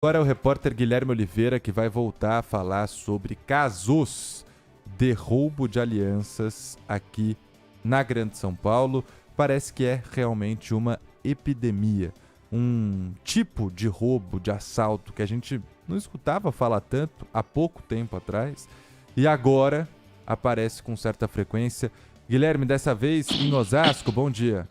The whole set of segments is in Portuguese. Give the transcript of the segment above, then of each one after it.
Agora é o repórter Guilherme Oliveira que vai voltar a falar sobre casos de roubo de alianças aqui na Grande São Paulo. Parece que é realmente uma epidemia, um tipo de roubo, de assalto que a gente não escutava falar tanto há pouco tempo atrás e agora aparece com certa frequência. Guilherme, dessa vez em Osasco, bom dia.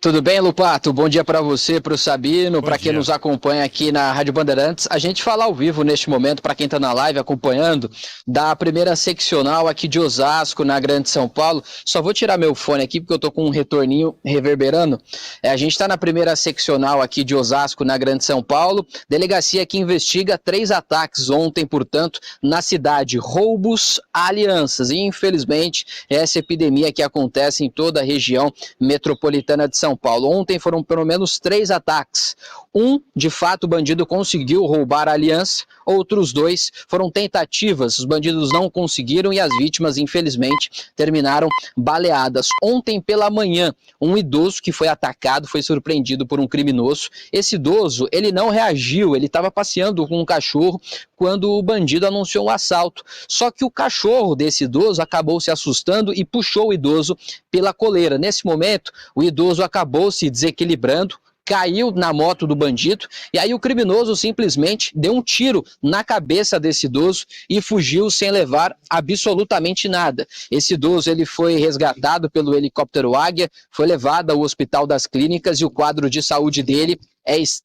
Tudo bem, Lupato? Bom dia para você, para o Sabino, para quem dia. nos acompanha aqui na Rádio Bandeirantes. A gente fala ao vivo neste momento, para quem está na live acompanhando, da primeira seccional aqui de Osasco, na Grande São Paulo. Só vou tirar meu fone aqui, porque eu estou com um retorninho reverberando. A gente está na primeira seccional aqui de Osasco, na Grande São Paulo. Delegacia que investiga 3 ataques ontem, portanto, na cidade. Roubos a alianças. E, infelizmente, essa epidemia que acontece em toda a região metropolitana de São Paulo. Ontem foram pelo menos 3 ataques. De fato, o bandido conseguiu roubar a aliança. Outros 2 foram tentativas. Os bandidos não conseguiram e as vítimas, infelizmente, terminaram baleadas. Ontem pela manhã, um idoso que foi atacado foi surpreendido por um criminoso. Esse idoso, ele não reagiu. Ele estava passeando com um cachorro quando o bandido anunciou um assalto. Só que o cachorro desse idoso acabou se assustando e puxou o idoso pela coleira. Nesse momento, o idoso acabou se desequilibrando, caiu na moto do bandido, e aí o criminoso simplesmente deu um tiro na cabeça desse idoso e fugiu sem levar absolutamente nada. Esse idoso ele foi resgatado pelo helicóptero Águia, foi levado ao Hospital das Clínicas e o quadro de saúde dele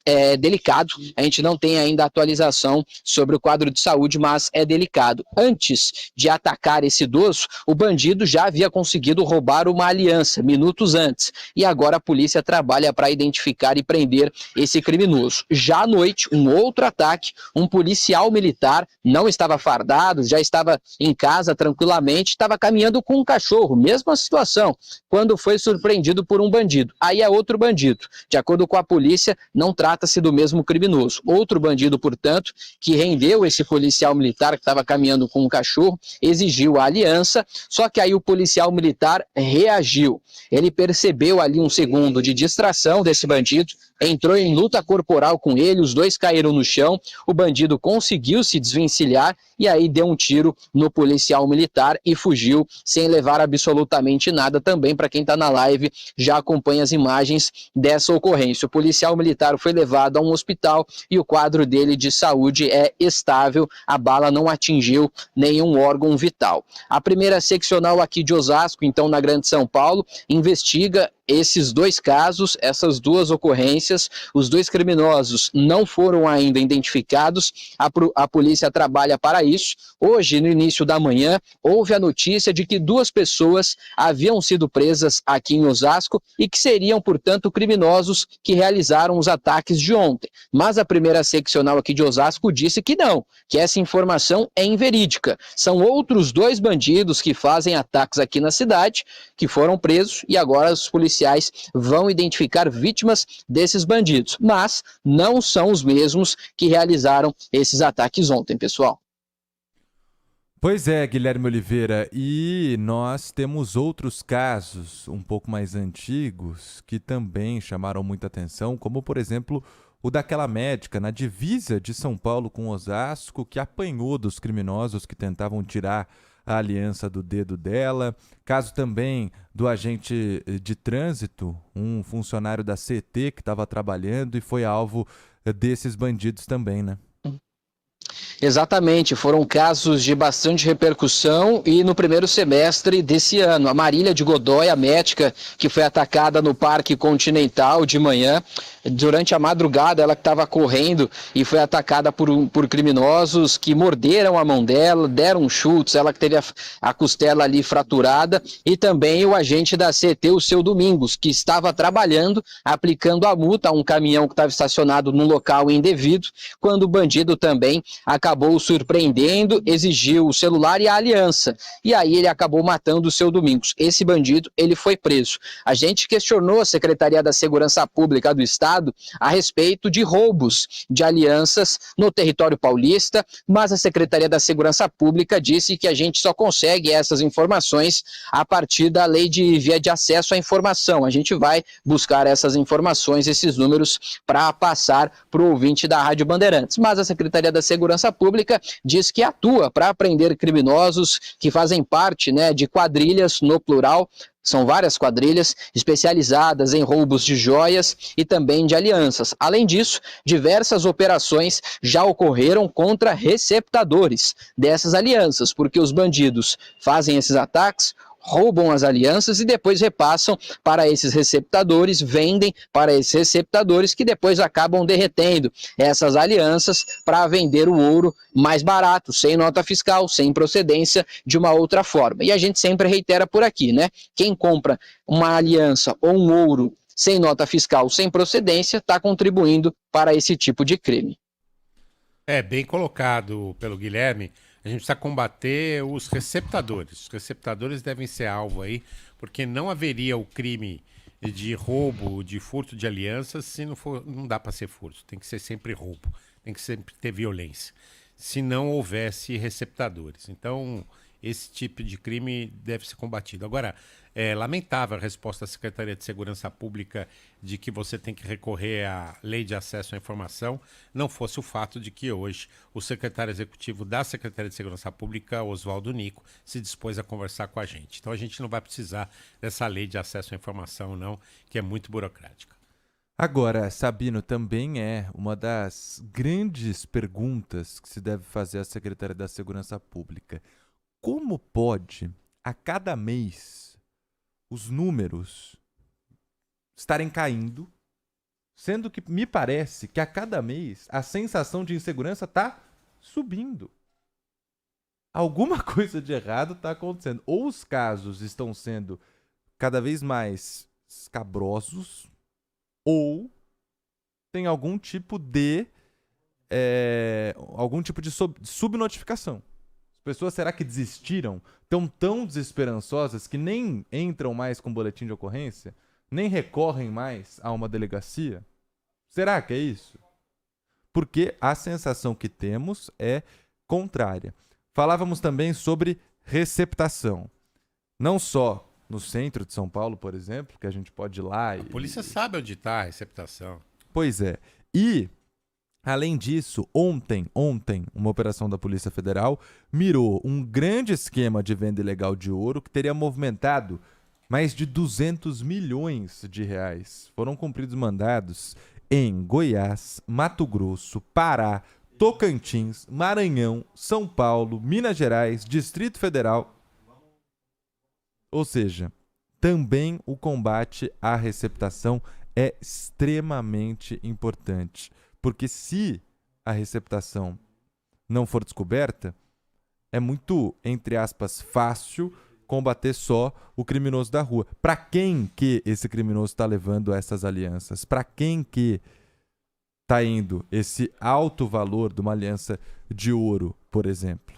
é delicado. A gente não tem ainda atualização sobre o quadro de saúde, mas é delicado. Antes de atacar esse idoso, o bandido já havia conseguido roubar uma aliança minutos antes, e agora a polícia trabalha para identificar e prender esse criminoso. Já à noite, um outro ataque, um policial militar não estava fardado, já estava em casa tranquilamente, estava caminhando com um cachorro, mesma situação, quando foi surpreendido por um bandido. Aí é outro bandido. De acordo com a polícia, não trata-se do mesmo criminoso. Outro bandido, portanto, que rendeu esse policial militar que estava caminhando com um cachorro, exigiu a aliança, só que aí o policial militar reagiu. Ele percebeu ali um segundo de distração desse bandido, entrou em luta corporal com ele, os dois caíram no chão, o bandido conseguiu se desvencilhar e aí deu um tiro no policial militar e fugiu sem levar absolutamente nada. Também, para quem está na live, já acompanha as imagens dessa ocorrência. O policial militar foi levado a um hospital e o quadro dele de saúde é estável, a bala não atingiu nenhum órgão vital. A primeira seccional aqui de Osasco, então na Grande São Paulo, investiga esses 2 casos, essas 2 ocorrências. Os 2 criminosos não foram ainda identificados, a polícia trabalha para isso. Hoje, no início da manhã, houve a notícia de que 2 pessoas haviam sido presas aqui em Osasco e que seriam, portanto, criminosos que realizaram os ataques de ontem. Mas a primeira seccional aqui de Osasco disse que não, que essa informação é inverídica. São outros 2 bandidos que fazem ataques aqui na cidade, que foram presos, e agora os policiais vão identificar vítimas desses bandidos, mas não são os mesmos que realizaram esses ataques ontem, pessoal. Pois é, Guilherme Oliveira, e nós temos outros casos um pouco mais antigos que também chamaram muita atenção, como por exemplo o daquela médica na divisa de São Paulo com Osasco que apanhou dos criminosos que tentavam tirar a aliança do dedo dela. Caso também do agente de trânsito, um funcionário da CT que estava trabalhando e foi alvo desses bandidos também, né? Exatamente, foram casos de bastante repercussão e no primeiro semestre desse ano. A Marília de Godoy, a médica que foi atacada no Parque Continental de manhã, durante a madrugada ela estava correndo e foi atacada por criminosos que morderam a mão dela, deram chutes, ela que teve a costela ali fraturada, e também o agente da CT, o seu Domingos, que estava trabalhando, aplicando a multa a um caminhão que estava estacionado num local indevido, quando o bandido também acabou surpreendendo, exigiu o celular e a aliança, e aí ele acabou matando o seu Domingos. Esse bandido, ele foi preso. A gente questionou a Secretaria da Segurança Pública do Estado apurado a respeito de roubos de alianças no território paulista, mas a Secretaria da Segurança Pública disse que a gente só consegue essas informações a partir da lei de via de acesso à informação. A gente vai buscar essas informações, esses números, para passar para o ouvinte da Rádio Bandeirantes. Mas a Secretaria da Segurança Pública diz que atua para prender criminosos que fazem parte, né, de quadrilhas, no plural. São várias quadrilhas especializadas em roubos de joias e também de alianças. Além disso, diversas operações já ocorreram contra receptadores dessas alianças, porque os bandidos fazem esses ataques, roubam as alianças e depois repassam para esses receptadores, vendem para esses receptadores que depois acabam derretendo essas alianças para vender o ouro mais barato, sem nota fiscal, sem procedência, de uma outra forma. E a gente sempre reitera por aqui, né? Quem compra uma aliança ou um ouro sem nota fiscal, sem procedência, está contribuindo para esse tipo de crime. Bem colocado pelo Guilherme. A gente precisa combater os receptadores. Os receptadores devem ser alvo aí, porque não haveria o crime de roubo, de furto de alianças, se não for, não dá para ser furto. Tem que ser sempre roubo, tem que sempre ter violência, se não houvesse receptadores. Então, esse tipo de crime deve ser combatido. Agora, é lamentável a resposta da Secretaria de Segurança Pública de que você tem que recorrer à Lei de Acesso à Informação, não fosse o fato de que hoje o secretário executivo da Secretaria de Segurança Pública, Oswaldo Nico, se dispôs a conversar com a gente. Então a gente não vai precisar dessa Lei de Acesso à Informação, não, que é muito burocrática. Agora, Sabino, também é uma das grandes perguntas que se deve fazer à Secretaria da Segurança Pública. Como pode, a cada mês, os números estarem caindo, sendo que me parece que a cada mês a sensação de insegurança está subindo? Alguma coisa de errado está acontecendo. Ou os casos estão sendo cada vez mais escabrosos, ou tem algum tipo de subnotificação. Pessoas, será que desistiram? Estão tão desesperançosas que nem entram mais com boletim de ocorrência? Nem recorrem mais a uma delegacia? Será que é isso? Porque a sensação que temos é contrária. Falávamos também sobre receptação. Não só no centro de São Paulo, por exemplo, que a gente pode ir lá... A polícia sabe onde está a receptação. Pois é. E... além disso, ontem, uma operação da Polícia Federal mirou um grande esquema de venda ilegal de ouro que teria movimentado mais de 200 milhões de reais. Foram cumpridos mandados em Goiás, Mato Grosso, Pará, Tocantins, Maranhão, São Paulo, Minas Gerais, Distrito Federal. Ou seja, também o combate à receptação é extremamente importante. Porque se a receptação não for descoberta, é muito, entre aspas, fácil combater só o criminoso da rua. Para quem que esse criminoso está levando essas alianças? Para quem que está indo esse alto valor de uma aliança de ouro, por exemplo?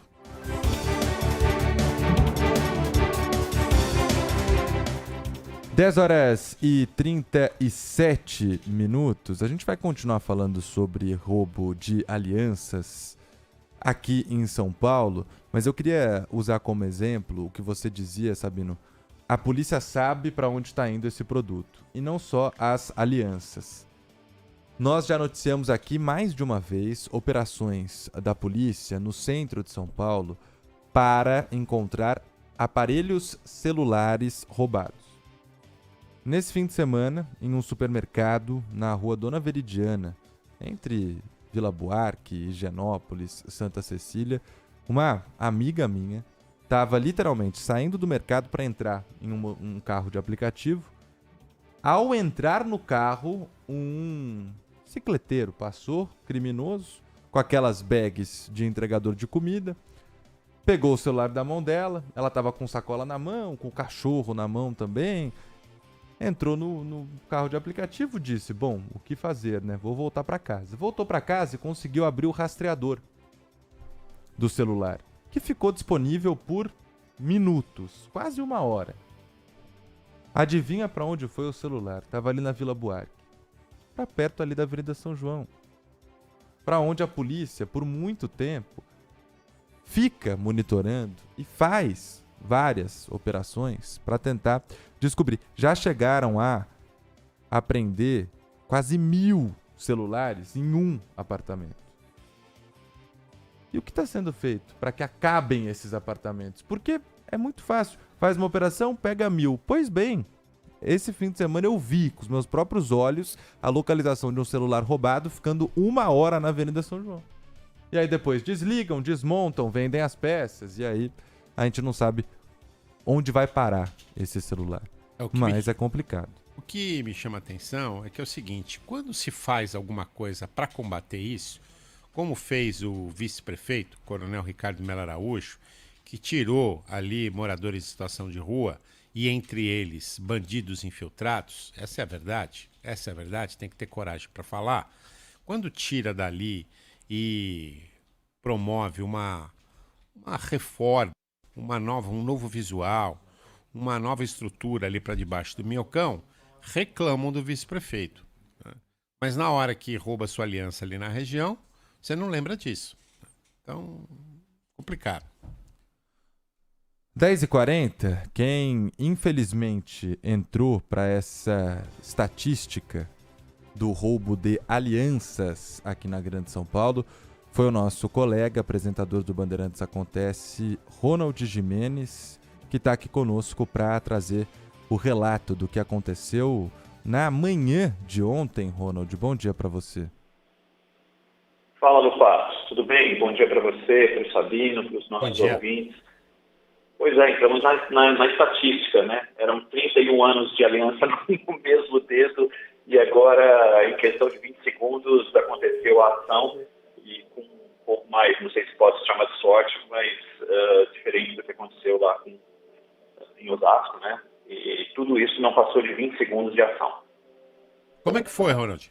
(10h37). A gente vai continuar falando sobre roubo de alianças aqui em São Paulo, mas eu queria usar como exemplo o que você dizia, Sabino. A polícia sabe para onde está indo esse produto, e não só as alianças. Nós já noticiamos aqui mais de uma vez operações da polícia no centro de São Paulo para encontrar aparelhos celulares roubados. Nesse fim de semana, em um supermercado na rua Dona Veridiana, entre Vila Buarque, Higienópolis, Santa Cecília, uma amiga minha estava literalmente saindo do mercado para entrar em um carro de aplicativo. Ao entrar no carro, um cicleteiro passou, criminoso, com aquelas bags de entregador de comida, pegou o celular da mão dela, ela estava com sacola na mão, com o cachorro na mão também. Entrou no carro de aplicativo e disse, bom, o que fazer, né? Vou voltar para casa. Voltou para casa e conseguiu abrir o rastreador do celular, que ficou disponível por minutos, quase 1 hora. Adivinha para onde foi o celular? Estava ali na Vila Buarque. para perto ali da Avenida São João, para onde a polícia, por muito tempo, fica monitorando e faz várias operações para tentar descobrir. Já chegaram a apreender quase 1.000 celulares em um apartamento. E o que está sendo feito para que acabem esses apartamentos? Porque é muito fácil. Faz uma operação, pega 1.000. Pois bem, esse fim de semana eu vi com os meus próprios olhos a localização de um celular roubado ficando 1 hora na Avenida São João. E aí depois desligam, desmontam, vendem as peças. E aí a gente não sabe onde vai parar esse celular. Mas é complicado. O que me chama a atenção é que é o seguinte, quando se faz alguma coisa para combater isso, como fez o vice-prefeito, Coronel Ricardo Mello Araújo, que tirou ali moradores em situação de rua e entre eles bandidos infiltrados, essa é a verdade, tem que ter coragem para falar. Quando tira dali e promove uma reforma, um novo visual, uma nova estrutura ali para debaixo do minhocão, reclamam do vice-prefeito. Né? Mas na hora que rouba sua aliança ali na região, você não lembra disso. Então, complicado. 10h40, quem infelizmente entrou para essa estatística do roubo de alianças aqui na Grande São Paulo foi o nosso colega, apresentador do Bandeirantes Acontece, Ronald Gimenez, que está aqui conosco para trazer o relato do que aconteceu na manhã de ontem. Ronald, bom dia para você. Fala, Lupato. Tudo bem? Bom dia para você, para o Sabino, para os nossos ouvintes. Pois é, entramos na estatística, né? Eram 31 anos de aliança no mesmo dedo e agora, em questão de 20 segundos, aconteceu a ação e com um pouco mais, não sei se pode se chamar de sorte, mas diferente do que aconteceu lá em Osasco, né? E tudo isso não passou de 20 segundos de ação. Como é que foi, Ronald?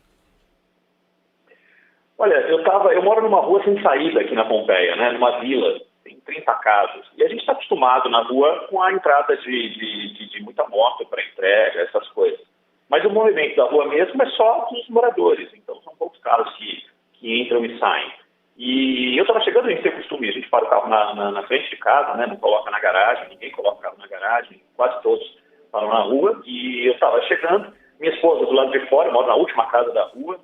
Olha, eu moro numa rua sem saída aqui na Pompeia, né? Numa vila, tem 30 casas. E a gente está acostumado na rua com a entrada de muita moto para entrega, essas coisas. Mas o movimento da rua mesmo é só dos moradores. Então são poucos carros que entram e saem. E eu estava chegando, a gente tem o costume, a gente para o carro na frente de casa, né? Não coloca na garagem, ninguém coloca o carro na garagem, quase todos param na rua. E eu estava chegando, minha esposa do lado de fora, eu moro na última casa da rua,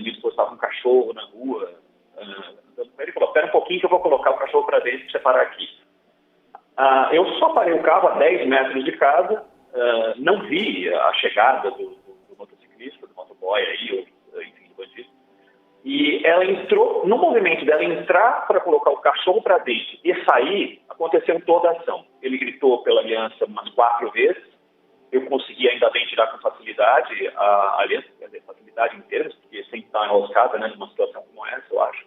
minha esposa estava com um cachorro na rua, ele falou, espera um pouquinho que eu vou colocar o cachorro para dentro para você parar aqui. Eu só parei o carro a 10 metros de casa, não vi a chegada do motociclista, do motoboy aí, ou enfim, do bandido. E ela entrou, no movimento dela entrar para colocar o cachorro para dentro e sair, aconteceu toda a ação. Ele gritou pela aliança umas 4 vezes, eu consegui ainda bem tirar com facilidade a aliança, quer dizer, facilidade em termos, porque sempre está enroscada, né, numa situação como essa, eu acho.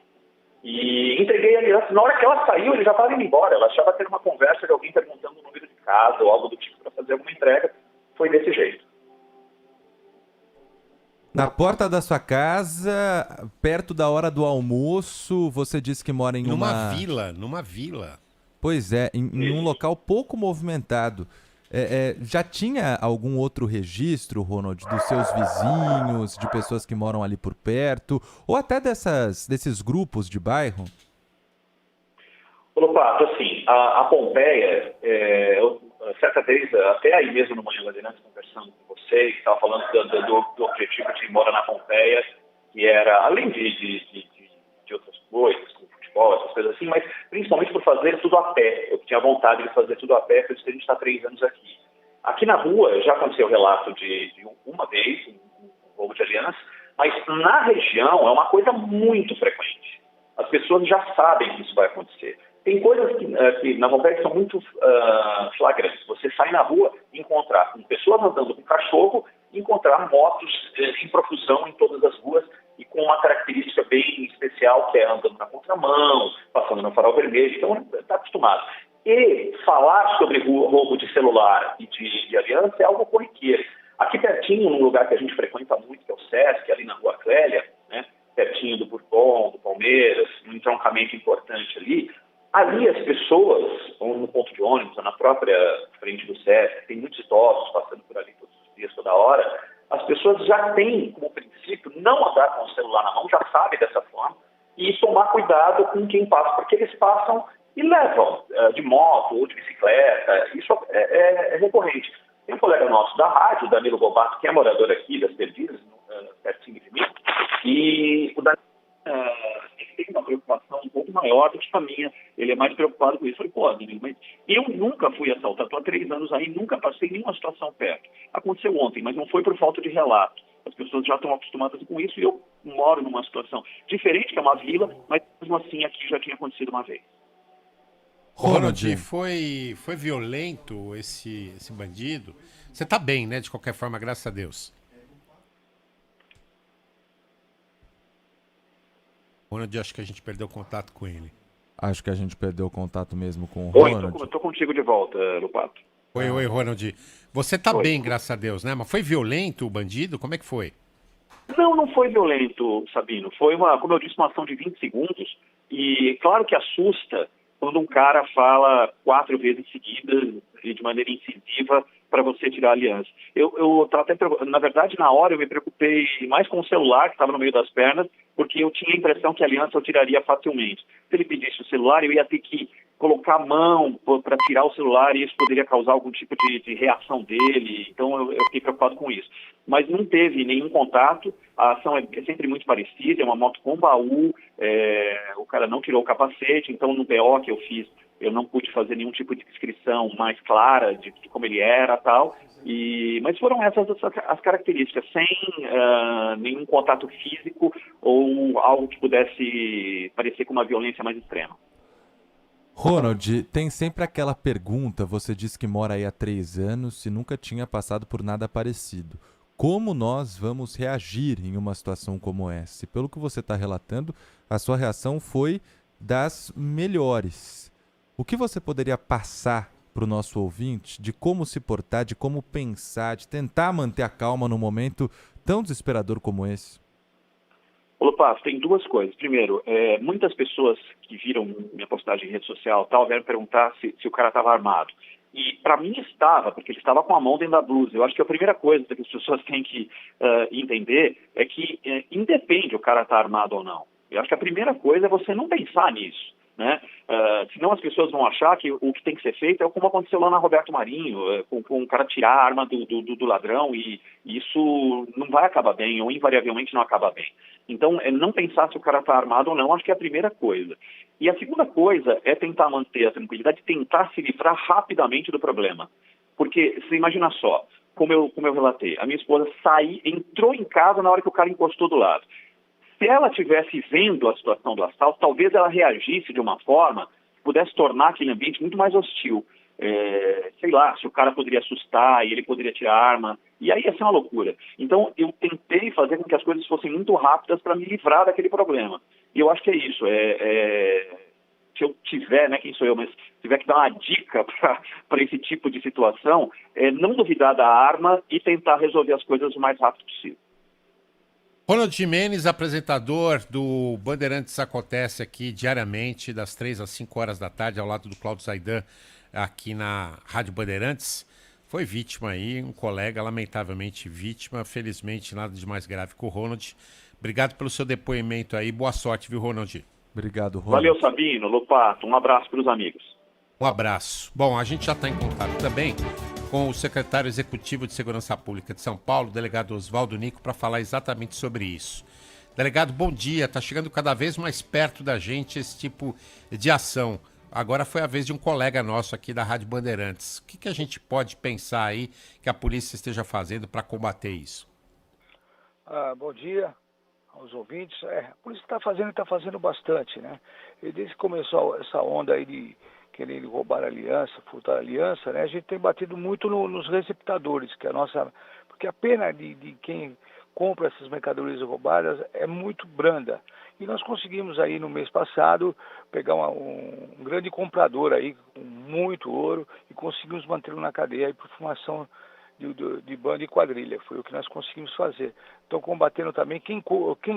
E entreguei a aliança. Na hora que ela saiu, ele já estava indo embora. Ela achava ter uma conversa de alguém perguntando o número de casa ou algo do tipo para fazer alguma entrega. Foi desse jeito. Na porta da sua casa, perto da hora do almoço, você disse que mora em numa vila. Pois é, em um local pouco movimentado. Já tinha algum outro registro, Ronald, dos seus vizinhos, de pessoas que moram ali por perto, ou até desses grupos de bairro? Lopato, assim, a Pompeia, certa vez, até aí mesmo no Manhã Bandeirantes, conversando com vocês, estava falando do objetivo de morar na Pompeia, que era, além de outras coisas, como futebol, essas coisas assim, mas principalmente por fazer tudo a pé. Eu tinha vontade de fazer tudo a pé, por isso que a gente está 3 anos aqui. Aqui na rua, já aconteceu o relato de uma vez, um roubo de aliança, mas na região é uma coisa muito frequente. As pessoas já sabem que isso vai acontecer. Tem coisas que na Pompeia são muito flagrantes. Você sai na rua e encontrar pessoas andando com cachorro, encontrar motos em profusão em todas as ruas e com uma característica bem especial, que é andando na contramão, passando no farol vermelho. Então, está acostumado. E falar sobre roubo de celular e de aliança é algo corriqueiro. Aqui pertinho, num lugar que a gente frequenta muito, que é o Sesc, ali na Rua Clélia, né, pertinho do Bourbon, do Palmeiras, um entroncamento importante ali. Ali as pessoas, ou no ponto de ônibus, ou na própria frente do Sesc, tem muitos idosos passando por ali todos os dias, toda hora, as pessoas já têm, como princípio, não andar com o celular na mão, já sabem dessa forma, e tomar cuidado com quem passa, porque eles passam e levam de moto ou de bicicleta. Isso é recorrente. Tem um colega nosso da rádio, Danilo Bobato, que é morador aqui das Perdizes, pertinho de mim, e o Danilo ele tem uma preocupação um pouco maior do que a minha. Ele é mais preocupado com isso. Eu falei, pô, Danilo, mas eu nunca fui assaltado. Estou há 3 anos aí, nunca passei nenhuma situação perto. Aconteceu ontem, mas não foi por falta de relato. As pessoas já estão acostumadas com isso e eu moro numa situação diferente, que é uma vila, mas mesmo assim aqui já tinha acontecido uma vez. Ronald, foi violento esse bandido? Você tá bem, né? De qualquer forma, graças a Deus. Ronald, acho que a gente perdeu contato com ele. Acho que a gente perdeu o contato mesmo com o Oi, Ronald. estou contigo de volta, Lupato. Oi, Ronald. Você tá Oi. bem, graças a Deus, né? Mas foi violento o bandido? Como é que foi? Não foi violento, Sabino. Foi, como eu disse, uma ação de 20 segundos. E claro que assusta quando um cara fala 4 vezes seguidas e de maneira incisiva para você tirar a aliança. Eu tava até, na verdade, na hora eu me preocupei mais com o celular que estava no meio das pernas, porque eu tinha a impressão que a aliança eu tiraria facilmente. Se ele pedisse o celular, eu ia ter que colocar a mão para tirar o celular e isso poderia causar algum tipo de reação dele. Então eu fiquei preocupado com isso. Mas não teve nenhum contato. A ação é sempre muito parecida, é uma moto com baú, o cara não tirou o capacete, então no BO que eu fiz, eu não pude fazer nenhum tipo de descrição mais clara de como ele era e tal. Mas foram essas as características, sem nenhum contato físico ou algo que pudesse parecer com uma violência mais extrema. Ronald, tem sempre aquela pergunta, você disse que mora aí há 3 anos e nunca tinha passado por nada parecido. Como nós vamos reagir em uma situação como essa? E pelo que você está relatando, a sua reação foi das melhores. O que você poderia passar para o nosso ouvinte de como se portar, de como pensar, de tentar manter a calma num momento tão desesperador como esse? Ô, Passo, tem 2 coisas. Primeiro, muitas pessoas que viram minha postagem em rede social tal, vieram perguntar se o cara estava armado. E para mim estava, porque ele estava com a mão dentro da blusa. Eu acho que a primeira coisa que as pessoas têm que entender é que independe o cara estar armado ou não. Eu acho que a primeira coisa é você não pensar nisso, né? Senão as pessoas vão achar que o que tem que ser feito é como aconteceu lá na Roberto Marinho, com o cara tirar a arma do ladrão e isso não vai acabar bem, ou invariavelmente não acaba bem. Então, não pensar se o cara está armado ou não, acho que é a primeira coisa. E a segunda coisa é tentar manter a tranquilidade, tentar se livrar rapidamente do problema. Porque, você imagina só, como eu relatei, a minha esposa entrou em casa na hora que o cara encostou do lado. Se ela estivesse vendo a situação do assalto, talvez ela reagisse de uma forma que pudesse tornar aquele ambiente muito mais hostil. Sei lá, se o cara poderia assustar e ele poderia tirar a arma, e aí ia ser uma loucura. Então, eu tentei fazer com que as coisas fossem muito rápidas para me livrar daquele problema. E eu acho que é isso. Se eu tiver, né, quem sou eu, mas tiver que dar uma dica para esse tipo de situação, não duvidar da arma e tentar resolver as coisas o mais rápido possível. Ronald Gimenez, apresentador do Bandeirantes Acontece aqui diariamente, das 3 às 5 horas da tarde, ao lado do Cláudio Zaidan, aqui na Rádio Bandeirantes. Foi vítima aí, um colega lamentavelmente vítima, felizmente nada de mais grave que o Ronald. Obrigado pelo seu depoimento aí, boa sorte, viu, Ronald? Obrigado, Ronald. Valeu, Sabino, Lopato, um abraço para os amigos. Um abraço. Bom, a gente já está em contato também com o secretário executivo de Segurança Pública de São Paulo, o delegado Oswaldo Nico, para falar exatamente sobre isso. Delegado, bom dia. Está chegando cada vez mais perto da gente esse tipo de ação. Agora foi a vez de um colega nosso aqui da Rádio Bandeirantes. O que a gente pode pensar aí que a polícia esteja fazendo para combater isso? Bom dia aos ouvintes. A polícia está fazendo bastante, né? E desde que começou essa onda aí de querer roubar a aliança, furtar a aliança, né? A gente tem batido muito nos receptadores, que porque a pena de quem compra essas mercadorias roubadas é muito branda. E nós conseguimos aí no mês passado pegar um grande comprador aí com muito ouro e conseguimos mantê-lo na cadeia aí por formação de banda e quadrilha. Foi o que nós conseguimos fazer. Estão combatendo também quem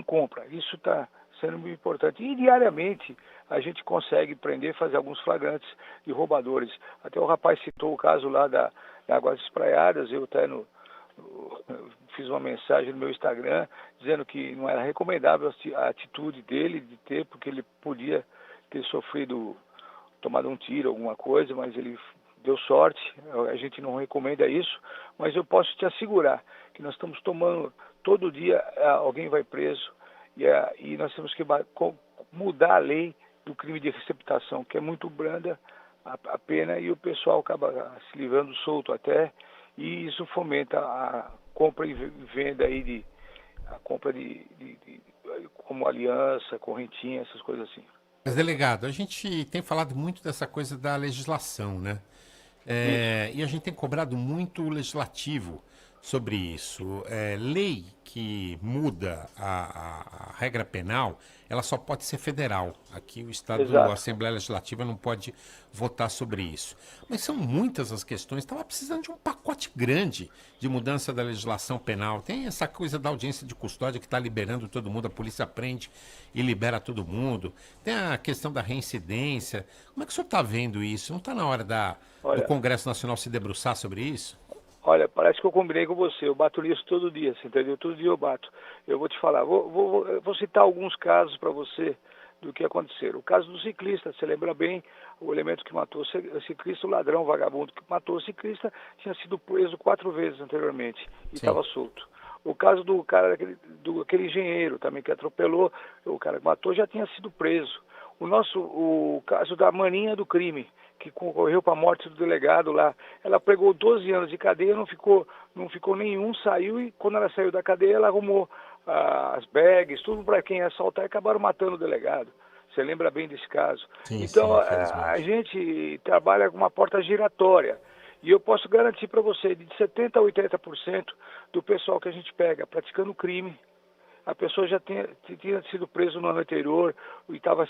compra. Isso está sendo muito importante. E diariamente a gente consegue prender, fazer alguns flagrantes de roubadores. Até o rapaz citou o caso lá da Águas Espraiadas, eu até fiz uma mensagem no meu Instagram dizendo que não era recomendável a atitude dele de ter, porque ele podia ter tomado um tiro, alguma coisa, mas ele deu sorte. A gente não recomenda isso, mas eu posso te assegurar que nós estamos tomando, todo dia alguém vai preso, e nós temos que mudar a lei do crime de receptação, que é muito branda a pena, e o pessoal acaba se livrando solto até, e isso fomenta a compra e venda aí como aliança, correntinha, essas coisas assim. Mas, delegado, a gente tem falado muito dessa coisa da legislação, né? E a gente tem cobrado muito o legislativo sobre isso. Lei que muda a regra penal, ela só pode ser federal. Aqui o Estado, Exato. a Assembleia Legislativa não pode votar sobre isso. Mas são muitas as questões. Estava precisando de um pacote grande de mudança da legislação penal. Tem essa coisa da audiência de custódia que está liberando todo mundo, a polícia prende e libera todo mundo. Tem a questão da reincidência. Como é que o senhor está vendo isso? Não está na hora do Congresso Nacional se debruçar sobre isso? Olha, parece que eu combinei com você, eu bato nisso todo dia, você entendeu? Todo dia eu bato. Eu vou te falar, vou citar alguns casos para você do que aconteceram. O caso do ciclista, você lembra bem, o elemento que matou o ciclista, o ladrão, o vagabundo que matou o ciclista, tinha sido preso 4 vezes anteriormente e estava solto. O caso do cara, aquele engenheiro também que atropelou, o cara que matou já tinha sido preso. O caso da maninha do crime, que concorreu para a morte do delegado lá, ela pegou 12 anos de cadeia, não ficou nenhum, saiu, e quando ela saiu da cadeia, ela arrumou as bags, tudo para quem ia assaltar, e acabaram matando o delegado. Você lembra bem desse caso? Sim, então, sim, a gente trabalha com uma porta giratória, e eu posso garantir para você, de 70% a 80% do pessoal que a gente pega praticando crime, a pessoa já tinha sido preso no ano anterior e estava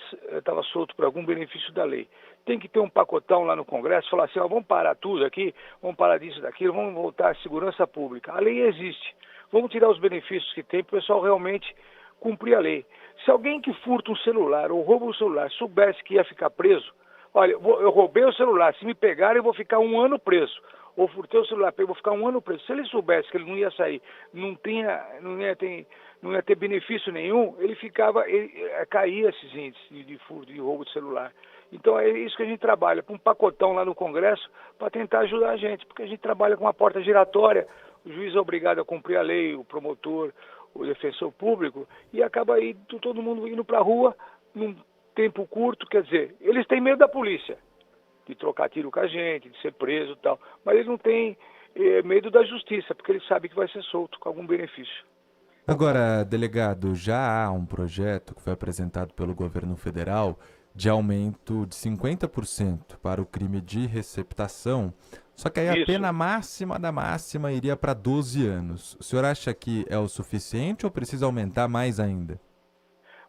solto por algum benefício da lei. Tem que ter um pacotão lá no Congresso, falar assim, vamos parar tudo aqui, vamos parar disso, daquilo, vamos voltar à segurança pública. A lei existe. Vamos tirar os benefícios que tem para o pessoal realmente cumprir a lei. Se alguém que furta um celular ou rouba um celular soubesse que ia ficar preso, olha, eu roubei o celular, se me pegarem eu vou ficar 1 ano preso. Ou furtei o celular, vou ficar 1 ano preso. Se ele soubesse que ele não ia sair, não ia ter benefício nenhum, ele caía esses índices de furto, de roubo de celular. Então é isso que a gente trabalha, com um pacotão lá no Congresso, para tentar ajudar a gente, porque a gente trabalha com uma porta giratória, o juiz é obrigado a cumprir a lei, o promotor, o defensor público, e acaba aí todo mundo indo para a rua num tempo curto, quer dizer, eles têm medo da polícia, de trocar tiro com a gente, de ser preso e tal, mas eles não têm medo da justiça, porque eles sabem que vai ser solto com algum benefício. Agora, delegado, já há um projeto que foi apresentado pelo governo federal de aumento de 50% para o crime de receptação, só que aí a pena máxima da máxima iria para 12 anos. O senhor acha que é o suficiente ou precisa aumentar mais ainda?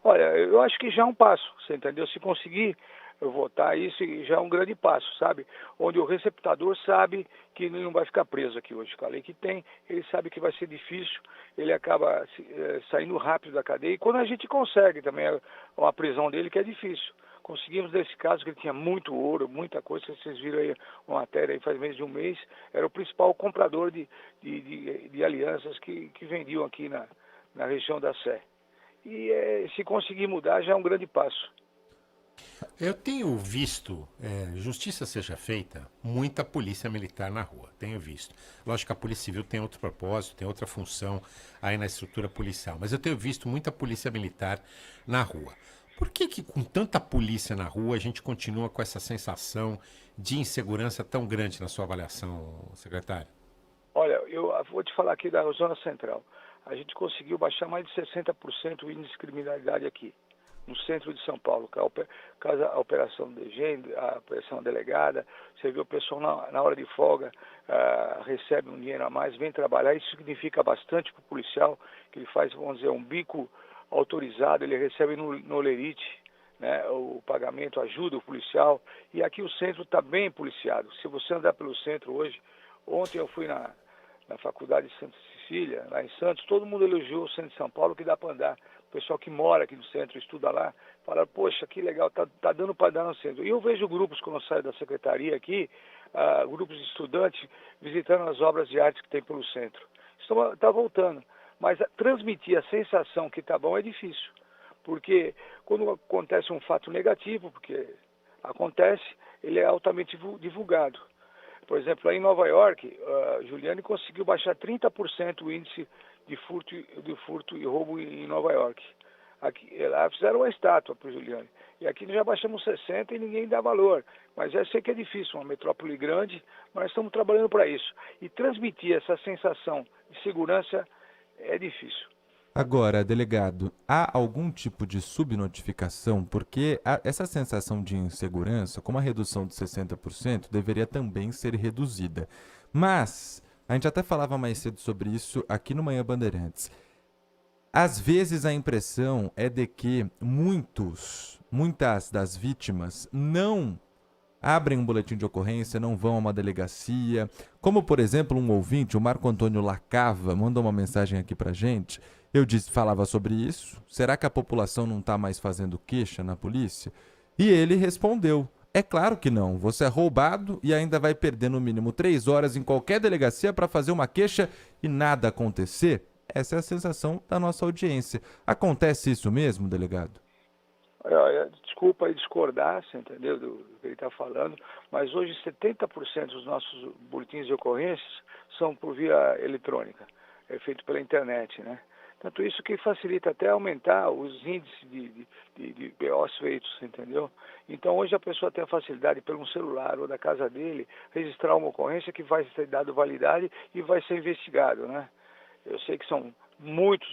Olha, eu acho que já é um passo, você entendeu? Se conseguir votar isso, já é um grande passo, sabe? Onde o receptador sabe que ele não vai ficar preso aqui hoje. Com a lei que tem, ele sabe que vai ser difícil, ele acaba saindo rápido da cadeia. E quando a gente consegue também uma prisão dele, que é difícil. Conseguimos nesse caso que ele tinha muito ouro, muita coisa, vocês viram aí uma matéria aí faz menos de 1 mês, era o principal comprador de alianças que vendiam aqui na região da Sé. E se conseguir mudar já é um grande passo. Eu tenho visto, justiça seja feita, muita polícia militar na rua, tenho visto. Lógico que a Polícia Civil tem outro propósito, tem outra função aí na estrutura policial, mas eu tenho visto muita polícia militar na rua. Por que com tanta polícia na rua a gente continua com essa sensação de insegurança tão grande na sua avaliação, secretário? Olha, eu vou te falar aqui da Zona Central. A gente conseguiu baixar mais de 60% o índice de criminalidade aqui, no centro de São Paulo. Caso a operação DG, a operação delegada, você vê o pessoal na hora de folga, recebe um dinheiro a mais, vem trabalhar. Isso significa bastante para o policial, que ele faz, vamos dizer, um bico autorizado, ele recebe no Olerite, né, o pagamento ajuda o policial. E aqui o centro está bem policiado. Se você andar pelo centro hoje, ontem eu fui na faculdade de Santa Cecília, lá em Santos, todo mundo elogiou o centro de São Paulo, que dá para andar. O pessoal que mora aqui no centro, estuda lá, fala, poxa, que legal, tá dando para andar no centro. E eu vejo grupos, quando eu saio da secretaria aqui, grupos de estudantes visitando as obras de arte que tem pelo centro. está voltando. Mas transmitir a sensação que está bom é difícil. Porque quando acontece um fato negativo, porque acontece, ele é altamente divulgado. Por exemplo, lá em Nova York, Giuliani conseguiu baixar 30% o índice de furto e roubo em Nova York. Aqui, lá fizeram uma estátua para o Giuliani. E aqui nós já baixamos 60% e ninguém dá valor. Mas eu sei que é difícil, uma metrópole grande, mas nós estamos trabalhando para isso. E transmitir essa sensação de segurança é difícil. Agora, delegado, há algum tipo de subnotificação? Porque essa sensação de insegurança, como a redução de 60%, deveria também ser reduzida. Mas, a gente até falava mais cedo sobre isso aqui no Manhã Bandeirantes. Às vezes a impressão é de que muitas das vítimas não abrem um boletim de ocorrência, não vão a uma delegacia. Como, por exemplo, um ouvinte, o Marco Antônio Lacava, mandou uma mensagem aqui pra gente. Falava sobre isso. Será que a população não está mais fazendo queixa na polícia? E ele respondeu: é claro que não. Você é roubado e ainda vai perder no mínimo 3 horas em qualquer delegacia para fazer uma queixa e nada acontecer? Essa é a sensação da nossa audiência. Acontece isso mesmo, delegado? Desculpa aí discordar, você entendeu, do que ele está falando, mas hoje 70% dos nossos boletins de ocorrências são por via eletrônica, é feito pela internet, né? Tanto isso que facilita até aumentar os índices de BOs feitos, entendeu? Então hoje a pessoa tem a facilidade pelo celular ou da casa dele registrar uma ocorrência que vai ser dado validade e vai ser investigado, né? Eu sei que são muitos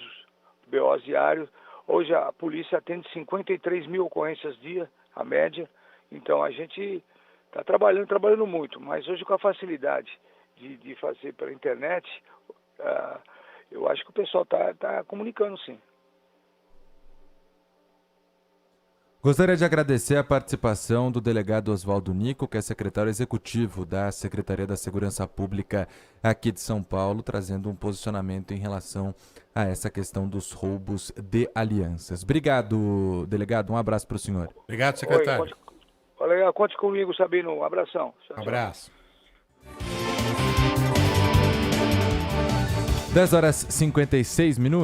BOs diários. Hoje a polícia atende 53 mil ocorrências dia, a média. Então a gente está trabalhando muito, mas hoje com a facilidade de fazer pela internet, eu acho que o pessoal está comunicando, sim. Gostaria de agradecer a participação do delegado Oswaldo Nico, que é secretário executivo da Secretaria da Segurança Pública aqui de São Paulo, trazendo um posicionamento em relação a essa questão dos roubos de alianças. Obrigado, delegado. Um abraço para o senhor. Obrigado, secretário. Conte comigo, Sabino. Um abração. Um abraço. 10 horas e 56 minutos.